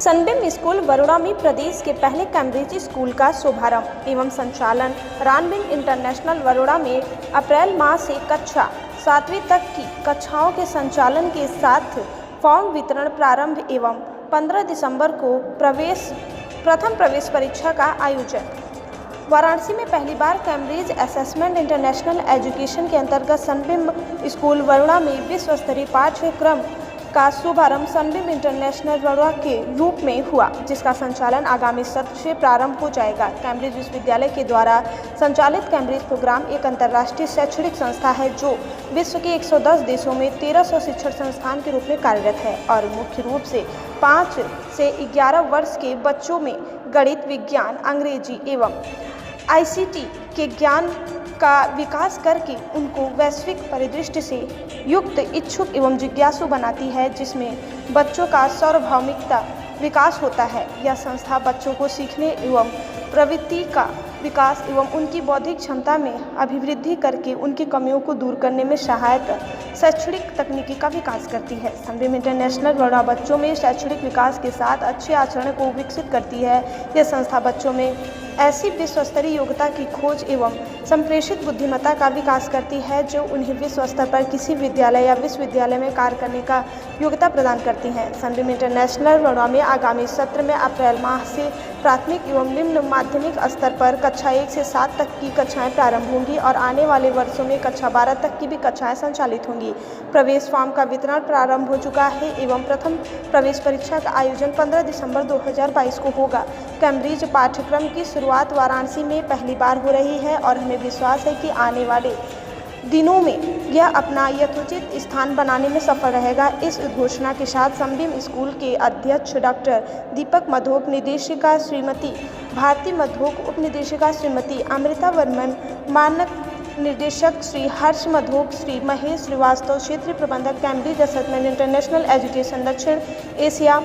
Sunbeam school Baroda में प्रदेश के पहले कैम्ब्रिज स्कूल का शुभारंभ एवं संचालन रानबिन इंटरनेशनल बरोड़ा में अप्रैल माह से कक्षा 7वीं तक की कक्षाओं के संचालन के साथ फॉर्म वितरण प्रारंभ एवं 15 दिसंबर को प्रथम प्रवेश परीक्षा का आयोजन। वाराणसी में पहली बार कैम्ब्रिज असेसमेंट इंटरनेशनल एजुकेशन के अंतर्गत सनबीम स्कूल बरोड़ा में विश्व स्तरीय पाठ्यक्रम का शुभारंभ सनबीम इंटरनेशनल बरोड़ा के रूप में हुआ, जिसका संचालन आगामी सत्र से प्रारंभ हो जाएगा। कैम्ब्रिज विश्वविद्यालय के द्वारा संचालित कैम्ब्रिज प्रोग्राम एक अंतर्राष्ट्रीय शैक्षणिक संस्था है जो विश्व के 110 देशों में 1300 शिक्षण संस्थान के रूप में कार्यरत है और मुख्य रूप से 5 से 11 वर्ष के बच्चों में गणित, विज्ञान, अंग्रेजी एवं ICT के ज्ञान का विकास करके उनको वैश्विक परिदृष्टि से युक्त, इच्छुक एवं जिज्ञासु बनाती है, जिसमें बच्चों का सार्वभौमिकता विकास होता है। यह संस्था बच्चों को सीखने एवं प्रवृत्ति का विकास एवं उनकी बौद्धिक क्षमता में अभिवृद्धि करके उनकी कमियों को दूर करने में सहायक शैक्षणिक तकनीकी का विकास करती है। सनबीम इंटरनेशनल बरोड़ा बच्चों में शैक्षणिक विकास के साथ अच्छे आचरण को विकसित करती है। यह संस्था बच्चों में ऐसी विश्व स्तरीय योग्यता की खोज एवं संप्रेषित बुद्धिमत्ता का विकास करती है जो उन्हें विश्व स्तर पर किसी विद्यालय या विश्वविद्यालय में कार्य करने का योग्यता प्रदान करती है। सनबीम इंटरनेशनल बरोड़ा में आगामी सत्र में अप्रैल माह से प्राथमिक एवं निम्न माध्यमिक स्तर पर कक्षा 1 से 7 तक की कक्षाएं प्रारंभ होंगी और आने वाले वर्षों में कक्षा 12 तक की भी कक्षाएं संचालित होंगी। प्रवेश फॉर्म का वितरण प्रारंभ हो चुका है एवं प्रथम प्रवेश परीक्षा का आयोजन 15 दिसंबर 2022 को होगा। कैम्ब्रिज पाठ्यक्रम की शुरुआत वाराणसी में पहली बार हो रही है और हमें विश्वास है कि आने वाले दिनों में यह अपना यथोचित स्थान बनाने में सफल रहेगा। इस घोषणा के साथ सनबीम स्कूल के अध्यक्ष डॉक्टर दीपक मधोक, निदेशिका श्रीमती भारती मधोक, उप निदेशिका श्रीमती अमृता वर्मन, मानक निर्देशक श्री हर्ष मधोक, श्री महेश श्रीवास्तव, क्षेत्रीय प्रबंधक कैम्ब्रिज असेसमेंट इंटरनेशनल एजुकेशन दक्षिण एशिया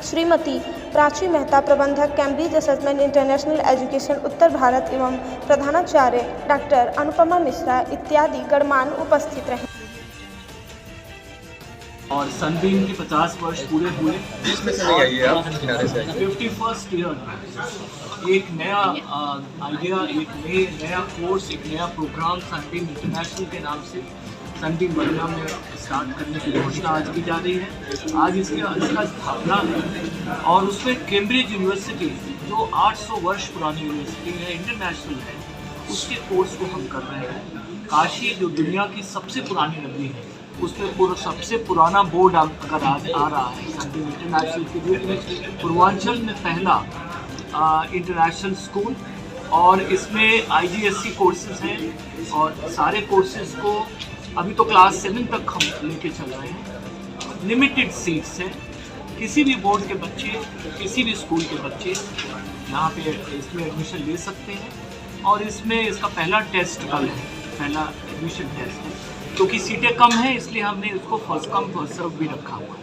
श्रीमती प्राची मेहता, प्रबंधक कैम्ब्रिज असेसमेंट इंटरनेशनल एजुकेशन उत्तर भारत एवं प्रधानाचार्य डॉक्टर अनुपमा मिश्रा इत्यादि गणमान्य उपस्थित रहे। और सनबीम के 50 वर्ष पूरे हुए, जिसमें से 51st ईयर एक नया आइडिया, एक नया कोर्स, एक नया प्रोग्राम सनबीम इंटरनेशनल के नाम से सनबीम बरोड़ा में स्टार्ट करने की घोषणा आज की जा रही है। आज इसकी स्थापना है और उसमें कैम्ब्रिज यूनिवर्सिटी जो 800 वर्ष पुरानी यूनिवर्सिटी है, इंटरनेशनल है, उसके कोर्स को हम कर रहे हैं। काशी जो दुनिया की सबसे पुरानी नगरी है उसमें सबसे पुराना बोर्ड अगर आज आ रहा है सनबीम इंटरनेशनल के रूप में, पूर्वांचल में पहला इंटरनेशनल स्कूल और इसमें IGSC कोर्सेज हैं और सारे कोर्सेज को अभी तो क्लास 7 तक हम लेके चल रहे हैं। लिमिटेड सीट्स हैं, किसी भी बोर्ड के बच्चे, किसी भी स्कूल के बच्चे यहाँ पे इसमें एडमिशन ले सकते हैं और इसमें इसका पहला टेस्ट कल है, पहला एडमिशन टेस्ट है। क्योंकि सीटें कम हैं इसलिए हमने इसको फर्स्ट कम फर्स्ट सर्व भी रखा हुआ है।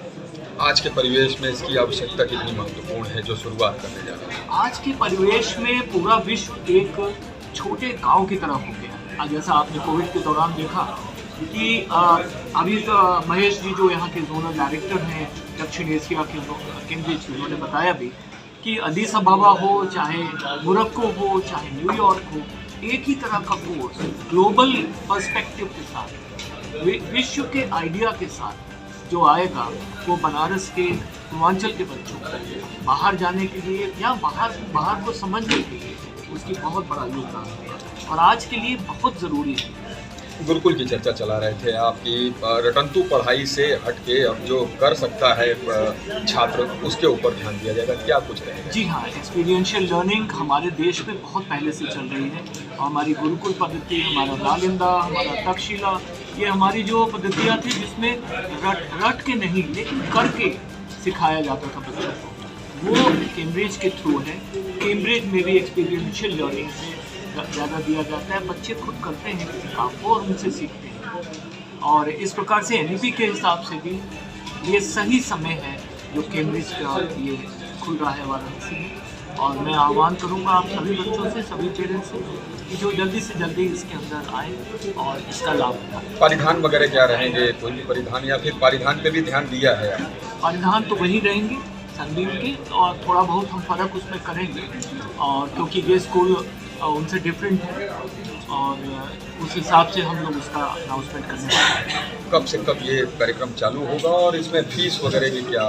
आज के परिवेश में इसकी आवश्यकता कितनी महत्वपूर्ण है जो शुरुआत करने जा रहे हैं? आज के परिवेश में पूरा विश्व एक छोटे गांव की तरह हो गया। आज जैसा आपने कोविड के दौरान देखा कि अभी तो महेश जी जो यहाँ के जोनल डायरेक्टर हैं दक्षिण एशिया के कैम्ब्रिज, उन्होंने बताया भी कि अदीस अबाबा हो, चाहे मोरक्को हो, चाहे न्यूयॉर्क हो, एक ही तरह का कोर्स ग्लोबल पर्सपेक्टिव के साथ, विश्व के आइडिया के साथ जो आएगा वो बनारस के पूर्वांचल के बच्चों को बाहर जाने के लिए या बाहर को समझने के लिए उसकी बहुत बड़ा योगदान है और आज के लिए बहुत ज़रूरी है। गुरुकुल की चर्चा चला रहे थे, आपकी रटंतु पढ़ाई से हटके अब जो कर सकता है छात्र उसके ऊपर ध्यान दिया जाएगा, क्या कुछ रहेगा? जी हाँ, एक्सपीरियंशियल लर्निंग हमारे देश में बहुत पहले से चल रही है और हमारी गुरुकुल पद्धति, हमारा नालंदा, हमारा तक्षशिला, ये हमारी जो पद्धतियाँ थी जिसमें रट के नहीं लेकिन करके सिखाया जाता था बच्चों को, वो कैम्ब्रिज के थ्रू है। कैम्ब्रिज में भी एक्सपीरियंशियल लर्निंग से ज़्यादा दिया जाता है, बच्चे खुद करते हैं किसी काम को और उनसे सीखते हैं और इस प्रकार से NEP के हिसाब से भी ये सही समय है जो कैम्ब्रिज का ये खुल रहा है वाराणसी में। और मैं आह्वान करूंगा आप सभी बच्चों से, सभी पेरेंट्स से कि जो जल्दी से जल्दी इसके अंदर आए और इसका लाभ उठाएं। परिधान वगैरह क्या रहेंगे, कोई भी परिधान या फिर परिधान पे भी ध्यान दिया है? परिधान तो वही रहेंगे, सनबीम की, और थोड़ा बहुत हम फ़र्क उसमें करेंगे, और क्योंकि ये स्कूल उनसे डिफरेंट है, और उस हिसाब से हम लोग उसका अनाउंसमेंट करने वाले हैं। कब से कब ये कार्यक्रम चालू होगा और इसमें फीस वगैरह की क्या?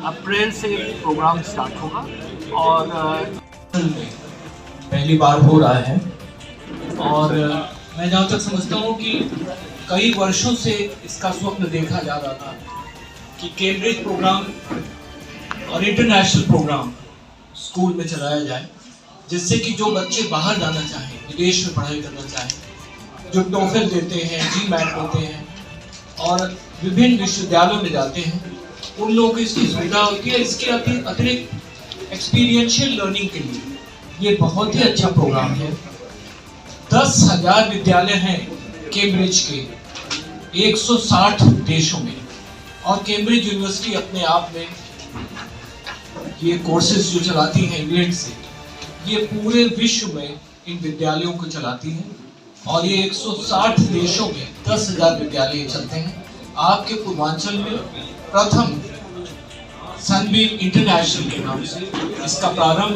अप्रैल से प्रोग्राम स्टार्ट होगा, और पहली बार हो रहा है। और मैं जहाँ तक समझता हूँ कि कई वर्षों से इसका स्वप्न देखा जा रहा था कि कैम्ब्रिज प्रोग्राम और इंटरनेशनल प्रोग्राम स्कूल में चलाया जाए, जिससे कि जो बच्चे बाहर जाना चाहें, विदेश में पढ़ाई करना चाहें, जो टोफेल देते हैं, GMAT देते हैं और विभिन्न विश्वविद्यालयों में जाते हैं, उन लोगों को इसकी सुविधा होती है। इसके अतिरिक्त एक्सपीरियंशियल लर्निंग के लिए ये बहुत ही अच्छा प्रोग्राम है। 10,000 विद्यालय हैं कैम्ब्रिज के 160 देशों में, और कैम्ब्रिज यूनिवर्सिटी अपने आप में ये कोर्सेज जो चलाती है इंग्लैंड से, ये पूरे विश्व में इन विद्यालयों को चलाती है, और ये 160 देशों में 10,000 विद्यालय चलते हैं। आपके पूर्वांचल में प्रथम सनबीम इंटरनेशनल के नाम से इसका प्रारंभ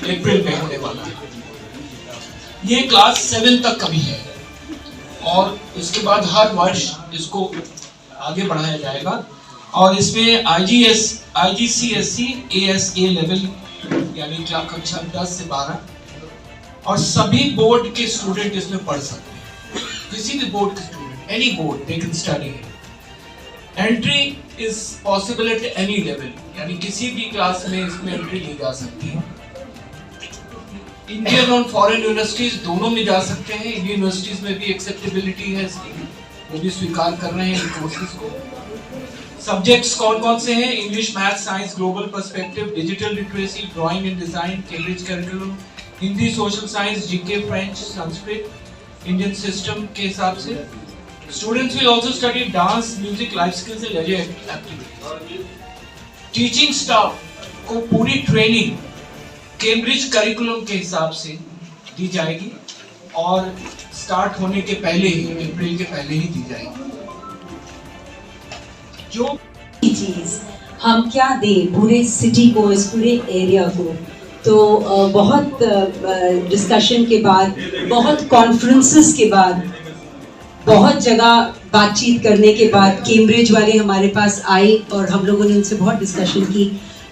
अप्रैल में होने वाला है। ये क्लास 7 तक का भी है, और इसके बाद हर वर्ष इसको आगे बढ़ाया जाएगा, और इसमें IGCSE ASA लेवल यानी कक्षा 10 से 12, और सभी बोर्ड के स्टूडेंट इसमें पढ़ सकते हैं। किसी भी बोर्ड के student, any board they can study. Entry is possible at any level, यानी किसी भी क्लास में इसमें एंट्री ली जा सकती है। इंडियन और फॉरेन यूनिवर्सिटीज दोनों में जा सकते हैं। इंडियन यूनिवर्सिटीज में भी एक्सेप्टेबिलिटी है इसकी, वो भी स्वीकार कर रहे हैं इन कोर्सेज को। सब्जेक्ट्स कौन कौन से हैं? English, math, science, global perspective, digital literacy, drawing and design, Cambridge curriculum, Hindi, social science, GK, French, Sanskrit, Indian system के हिसाब से। Students will also study dance, music, life skills and leisure activities. Teaching staff को पूरी training Cambridge curriculum के हिसाब से दी जाएगी, और स्टार्ट होने के पहले ही, अप्रैल के पहले ही दी जाएगी। जो चीज हम क्या दें पूरे सिटी को, इस पूरे एरिया को, तो बहुत डिस्कशन के बाद, बहुत कॉन्फ्रेंसेस के बाद, बहुत जगह बातचीत करने के बाद कैम्ब्रिज वाले हमारे पास आए, और हम लोगों ने उनसे बहुत डिस्कशन की।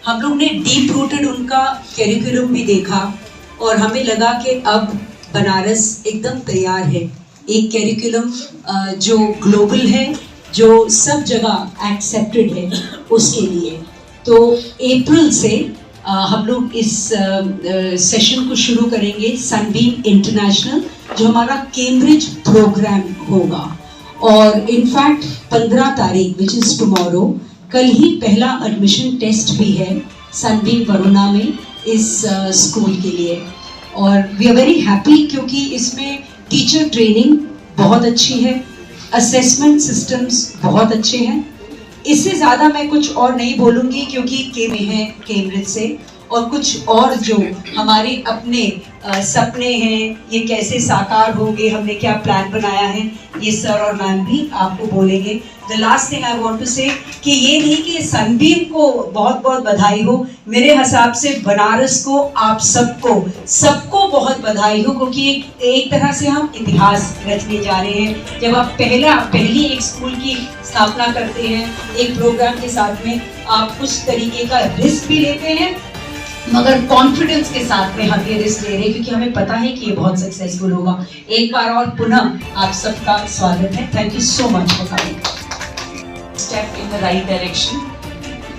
हम लोग ने डीप रूटेड उनका कैरिकुलम भी देखा, और हमें लगा कि अब बनारस एकदम तैयार है, एक कैरिकुलम जो ग्लोबल है, जो सब जगह एक्सेप्टेड है उसके लिए। तो अप्रैल से हम लोग इस सेशन को शुरू करेंगे, सनबीम इंटरनेशनल, जो हमारा कैम्ब्रिज प्रोग्राम होगा। और इनफैक्ट 15 तारीख विच इज़ टुमारो, कल ही पहला एडमिशन टेस्ट भी है सनबीम वरुणा में इस स्कूल के लिए। और वी आर वेरी हैप्पी, क्योंकि इसमें टीचर ट्रेनिंग बहुत अच्छी है, असेसमेंट सिस्टम्स बहुत अच्छे हैं। इससे ज़्यादा मैं कुछ और नहीं बोलूँगी, क्योंकि के में है कैम्ब्रिज से, और कुछ और जो हमारे अपने सपने हैं, ये कैसे साकार होंगे, हमने क्या प्लान बनाया है, ये सर और मैम भी आपको बोलेंगे। The last thing I want to say कि ये नहीं कि सनबीम को बहुत बहुत बधाई हो, मेरे हिसाब से बनारस को, आप सबको बहुत बधाई हो, क्योंकि एक तरह से हम इतिहास रचने जा रहे हैं। जब आप पहली एक स्कूल की स्थापना करते हैं, एक प्रोग्राम के साथ में, आप कुछ तरीके का रिस्क भी लेते हैं, मगर कॉन्फिडेंस के साथ में हम ये रिस्क ले रहे हैं, क्योंकि हमें पता है कि ये बहुत सक्सेसफुल होगा। एक बार और पुनः आप सबका स्वागत है। Thank you so much for coming. Step in the right direction.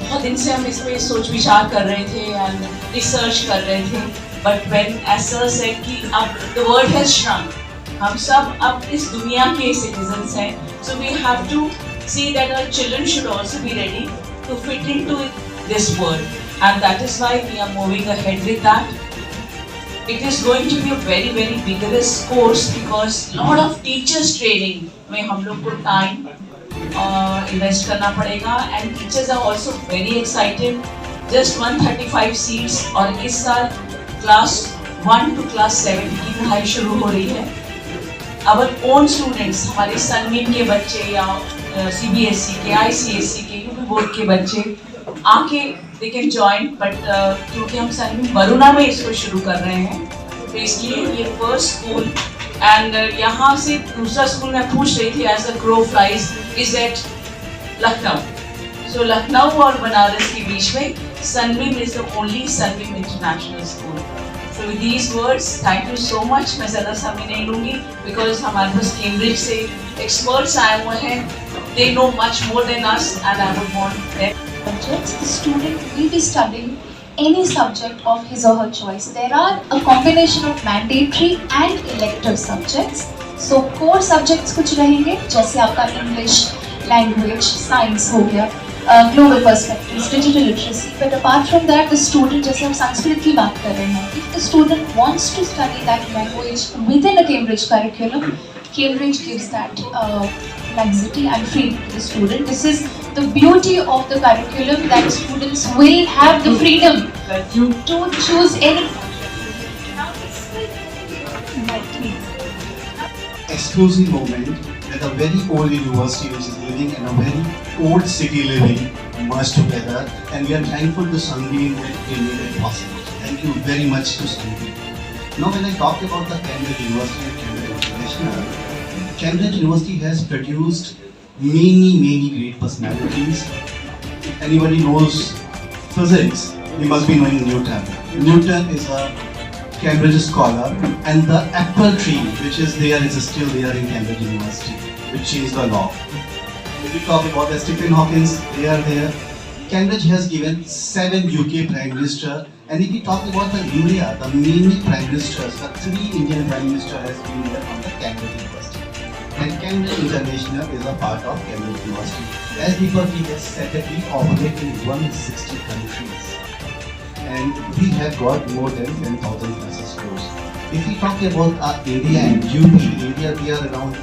बहुत दिन से हम इसमें सोच विचार कर रहे थे एंड रिसर्च कर रहे थे, but when as sir said कि अब द वर्ल्ड हैज श्रंक, हम सब अब इस दुनिया के सिटीजन्स हैं, so we have to see that our children should also be ready to fit into this world, and that is why we are moving ahead with that. It is going to be a very very vigorous course, because lot of teachers training में हम लोग को time invest करना पड़ेगा, and teachers are also very excited. Just 135 seats, और इस साल class 1 to class 7 की पढ़ाई शुरू हो रही है। Our own students, हमारे सनबीम के बच्चे या CBSE के, ICSE के, UP बोर्ड के बच्चे आके they can join, but क्योंकि हम सनबीम वरुणा में इसको शुरू कर रहे हैं, तो इसलिए ये फर्स्ट स्कूल एंड यहाँ से दूसरा स्कूल मैं पूछ रही थी as a crow flies is at Lucknow. So Lucknow और बनारस के बीच में Sunbeam is the only Sunbeam International School. So with these words, thank you so much. मैं ज़्यादा समय नहीं लूँगी because हमारे पास कैम्ब्रिज से experts आए हुए हैं. They know much more than us, and I would want them. Subjects, the student will be studying any subject of his or her choice. There are a combination of mandatory and elective subjects. So core subjects कुछ रहेंगे जैसे आपका English, language, science हो गया, global perspectives, digital literacy. But apart from that, the student, जैसे हम संस्कृत की बात कर रहे हैं, if the student wants to study that language within a Cambridge curriculum, Cambridge gives that laxity and freedom to the student. This is the beauty of the curriculum, that students will have the freedom to choose any. Exclusive moment that a very old university which is living in a very old city living merged together, and we are thankful to Sunbeam that they made it possible. Thank you very much to Sunbeam. Now when I talk about the Cambridge University and Cambridge International, Cambridge University has produced many great personalities. If anybody knows physics, you must be knowing Newton. Newton is a Cambridge scholar, and the apple tree which is there is still there in Cambridge University, which changed the law. If we talk about the Stephen Hawking, they are there. Cambridge has given 7 UK Prime Minister, and if we talk about the India, the main Prime Ministers, the 3 Indian Prime Minister has been there from the Cambridge University. And Cambridge International is a part of Cambridge University. As people we have separately operate in 160 countries. And we have got more than 10,000 plus schools. If we talk about India and UP, India we are around